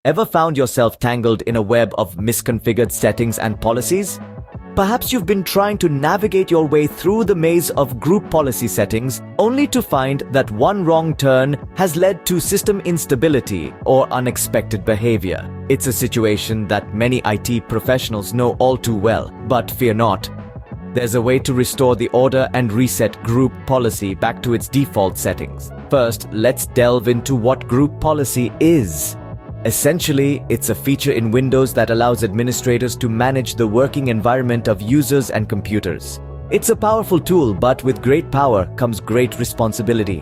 Ever found yourself tangled in a web of misconfigured settings and policies? Perhaps you've been trying to navigate your way through the maze of group policy settings only to find that one wrong turn has led to system instability or unexpected behavior. It's a situation that many IT professionals know all too well, but fear not. There's a way to restore the order and reset group policy back to its default settings. First, let's delve into what group policy is. Essentially, it's a feature in Windows that allows administrators to manage the working environment of users and computers. It's a powerful tool, but with great power comes great responsibility.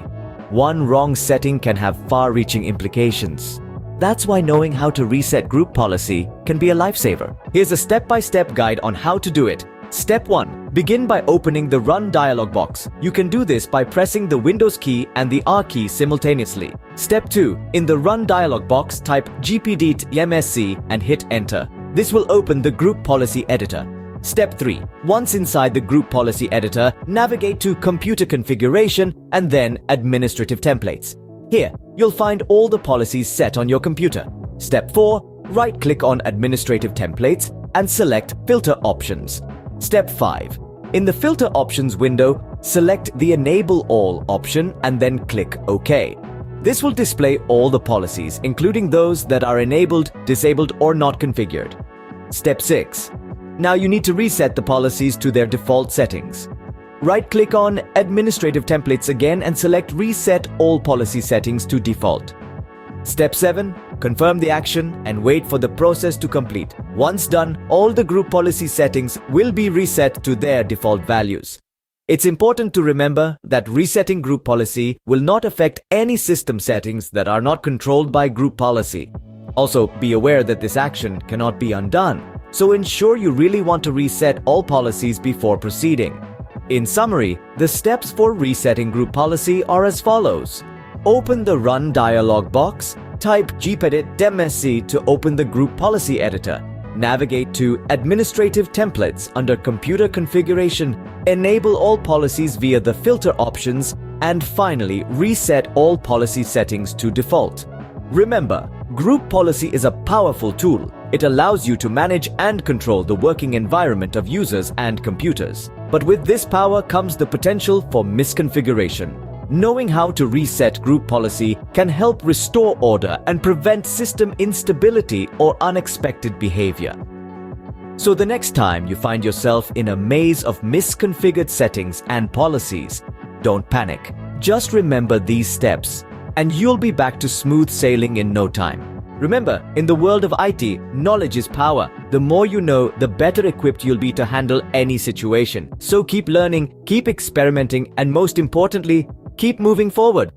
One wrong setting can have far-reaching implications. That's why knowing how to reset group policy can be a lifesaver. Here's a step-by-step guide on how to do it. Step 1. Begin by opening the Run dialog box. You can do this by pressing the Windows key and the R key simultaneously. Step 2. In the Run dialog box, type gpdt-msc and hit Enter. This will open the Group Policy Editor. Step 3. Once inside the Group Policy Editor, navigate to Computer Configuration and then Administrative Templates. Here, you'll find all the policies set on your computer. Step 4. Right-click on Administrative Templates and select Filter Options. Step 5. In the Filter Options window, select the Enable All option and then click OK. This will display all the policies, including those that are enabled, disabled, or not configured. Step 6. Now you need to reset the policies to their default settings. Right-click on Administrative Templates again and select Reset All Policy Settings to Default. Step 7. Confirm the action and wait for the process to complete. Once done, all the group policy settings will be reset to their default values. It's important to remember that resetting group policy will not affect any system settings that are not controlled by group policy. Also, be aware that this action cannot be undone, so ensure you really want to reset all policies before proceeding. In summary, the steps for resetting group policy are as follows. Open the Run dialog box, type gpdt-msc to open the Group Policy Editor. Navigate to Administrative Templates under Computer Configuration, enable all policies via the filter options, and finally reset all policy settings to default. Remember, group policy is a powerful tool. It allows you to manage and control the working environment of users and computers. But with this power comes the potential for misconfiguration. Knowing how to reset group policy can help restore order and prevent system instability or unexpected behavior. So the next time you find yourself in a maze of misconfigured settings and policies, don't panic. Just remember these steps, and you'll be back to smooth sailing in no time. Remember, in the world of IT, knowledge is power. The more you know, the better equipped you'll be to handle any situation. So keep learning, keep experimenting, and most importantly, keep moving forward.